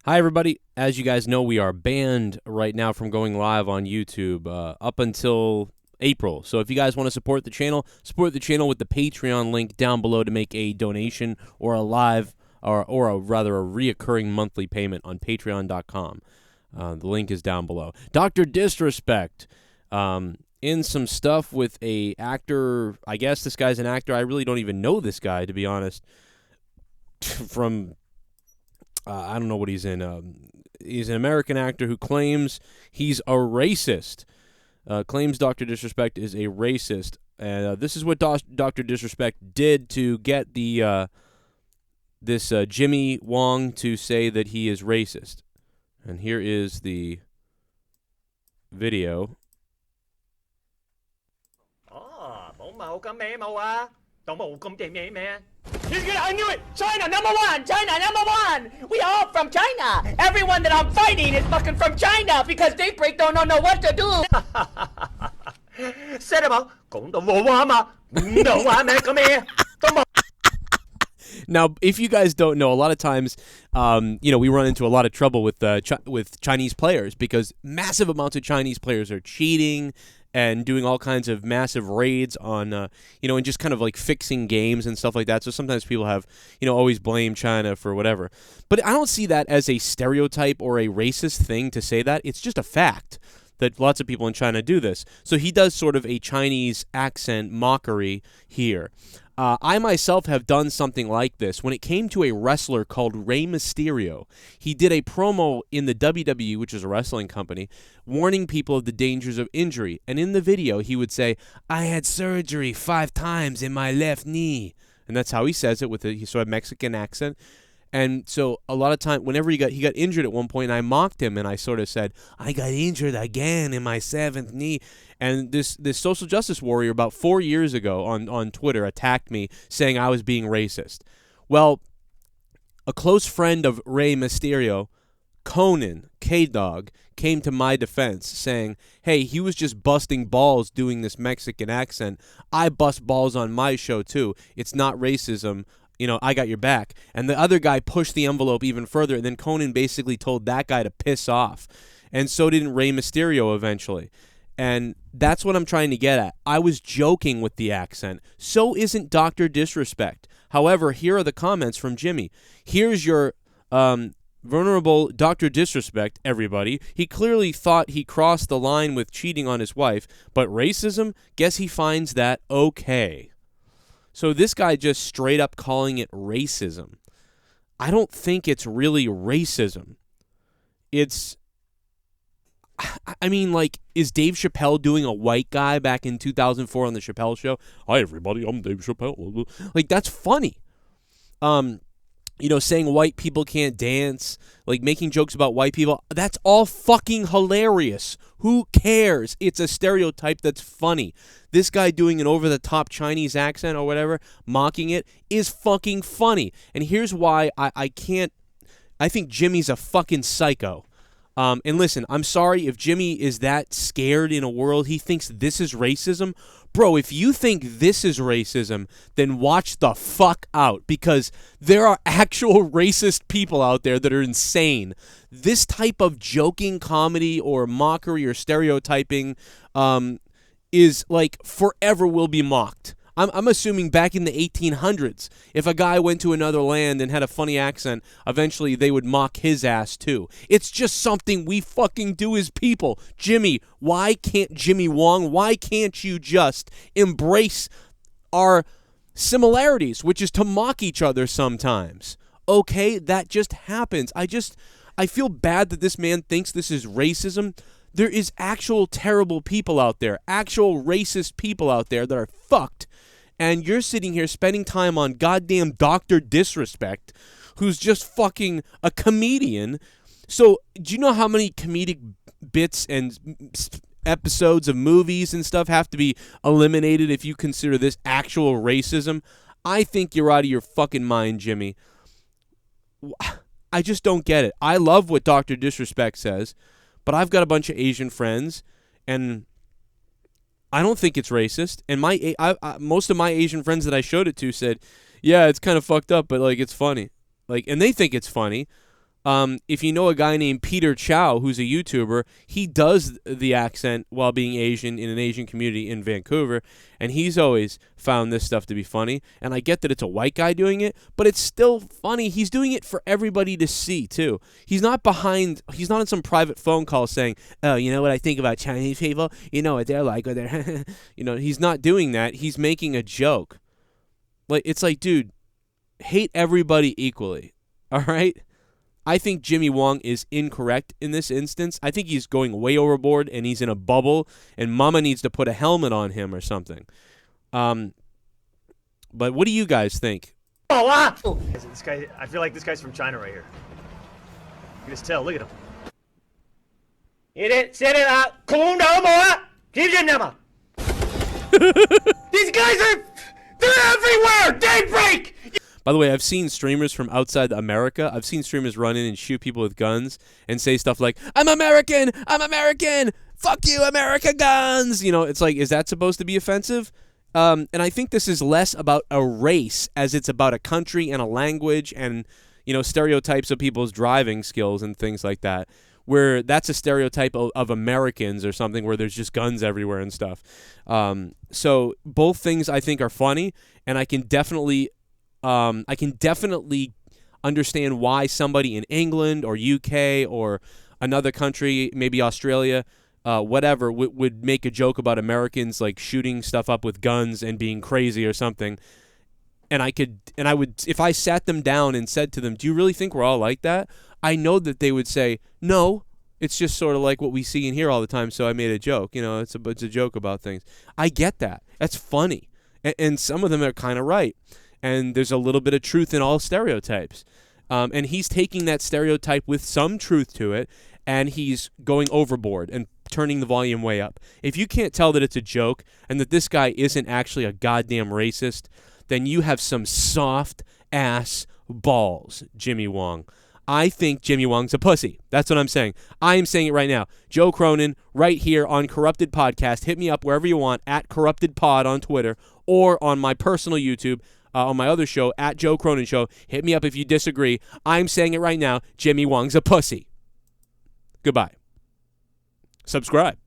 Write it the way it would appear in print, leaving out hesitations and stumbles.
Hi, everybody. As you guys know, we are banned right now from going live on YouTube up until April. So if you guys want to support the channel with the Patreon link down below to make a donation or a live or a reoccurring monthly payment on patreon.com. The link is down below. Dr. Disrespect in some stuff with a actor. I guess this guy's an actor. I really don't even know this guy, to be honest, from... I don't know what he's in. He's an American actor who claims he's a racist. Claims Dr. Disrespect is a racist. And this is what Dr. Disrespect did to get the this Jimmy Wong to say that he is racist. And here is the video. He's gonna, I knew it! China, number one! China, number one! We are all from China! Everyone that I'm fighting is fucking from China because Daybreak don't know what to do! Now, if you guys don't know, a lot of times, we run into a lot of trouble with Chinese players because massive amounts of Chinese players are cheating and doing all kinds of massive raids on, and just kind of like fixing games and stuff like that. So sometimes people have, always blame China for whatever. But I don't see that as a stereotype or a racist thing to say that. It's just a fact that lots of people in China do this. So he does sort of a Chinese accent mockery here. I myself have done something like this when it came to a wrestler called Rey Mysterio. He did a promo in the WWE, which is a wrestling company, warning people of the dangers of injury. And in the video, he would say, "I had surgery 5 times in my left knee." And that's how he says it with a sort of Mexican accent. And so a lot of time, whenever he got injured at one point, and I mocked him, and I sort of said, "I got injured again in my 7th knee." And this social justice warrior about 4 years ago on Twitter attacked me, saying I was being racist. Well, a close friend of Rey Mysterio, Conan, K-Dog, came to my defense, saying, "Hey, he was just busting balls doing this Mexican accent. I bust balls on my show, too. It's not racism. I got your back." And the other guy pushed the envelope even further, and then Conan basically told that guy to piss off. And so did Rey Mysterio eventually. And that's what I'm trying to get at. I was joking with the accent. So isn't Dr. Disrespect. However, here are the comments from Jimmy. Here's your vulnerable Dr. Disrespect, everybody. He clearly thought he crossed the line with cheating on his wife, but racism, guess he finds that okay. So this guy just straight up calling it racism. I don't think it's really racism. It's, is Dave Chappelle doing a white guy back in 2004 on the Chappelle Show? "Hi, everybody, I'm Dave Chappelle." That's funny. Saying white people can't dance, making jokes about white people, that's all fucking hilarious. Who cares? It's a stereotype that's funny. This guy doing an over-the-top Chinese accent or whatever, mocking it, is fucking funny. And here's why I think Jimmy's a fucking psycho. And listen, I'm sorry if Jimmy is that scared in a world he thinks this is racism. Bro, if you think this is racism, then watch the fuck out, because there are actual racist people out there that are insane. This type of joking comedy or mockery or stereotyping is forever will be mocked. I'm assuming back in the 1800s, if a guy went to another land and had a funny accent, eventually they would mock his ass too. It's just something we fucking do as people. Jimmy, Jimmy Wong, why can't you just embrace our similarities, which is to mock each other sometimes? Okay, that just happens. I feel bad that this man thinks this is racism. There is actual terrible people out there, actual racist people out there that are fucked. And you're sitting here spending time on goddamn Dr. Disrespect, who's just fucking a comedian. So, do you know how many comedic bits and episodes of movies and stuff have to be eliminated if you consider this actual racism? I think you're out of your fucking mind, Jimmy. I just don't get it. I love what Dr. Disrespect says, but I've got a bunch of Asian friends, and I don't think it's racist. And most of my Asian friends that I showed it to said, "Yeah, it's kind of fucked up, but it's funny." And they think it's funny. If you know a guy named Peter Chow, who's a YouTuber, he does the accent while being Asian in an Asian community in Vancouver, and he's always found this stuff to be funny. And I get that it's a white guy doing it, but it's still funny. He's doing it for everybody to see, too. He's not on some private phone call saying, oh, you know what I think about Chinese people? You know what they're like. Or they're he's not doing that. He's making a joke. It's like, dude, hate everybody equally, all right? I think Jimmy Wong is incorrect in this instance. I think he's going way overboard, and he's in a bubble, and Mama needs to put a helmet on him or something. But what do you guys think? Oh, wow! This guy, I feel like this guy's from China right here. You can just tell. Look at him. These guys they're everywhere! Daybreak! By the way, I've seen streamers from outside America. I've seen streamers run in and shoot people with guns and say stuff like, I'm American! I'm American! Fuck you, America guns! It's like, is that supposed to be offensive? And I think this is less about a race as it's about a country and a language and, stereotypes of people's driving skills and things like that, where that's a stereotype of Americans or something where there's just guns everywhere and stuff. So both things I think are funny, and I can definitely understand why somebody in England or UK or another country, maybe Australia, whatever, would make a joke about Americans like shooting stuff up with guns and being crazy or something. And I would, if I sat them down and said to them, do you really think we're all like that? I know that they would say, no, it's just sort of like what we see and hear all the time, so I made a joke. It's a joke about things. I get that. That's funny. And some of them are kind of right. And there's a little bit of truth in all stereotypes. And he's taking that stereotype with some truth to it, and he's going overboard and turning the volume way up. If you can't tell that it's a joke and that this guy isn't actually a goddamn racist, then you have some soft-ass balls, Jimmy Wong. I think Jimmy Wong's a pussy. That's what I'm saying. I am saying it right now. Joe Cronin, right here on Corrupted Podcast. Hit me up wherever you want, at Corrupted Pod on Twitter, or on my personal YouTube, on my other show, at Joe Cronin Show. Hit me up if you disagree. I'm saying it right now. Jimmy Wong's a pussy. Goodbye. Subscribe.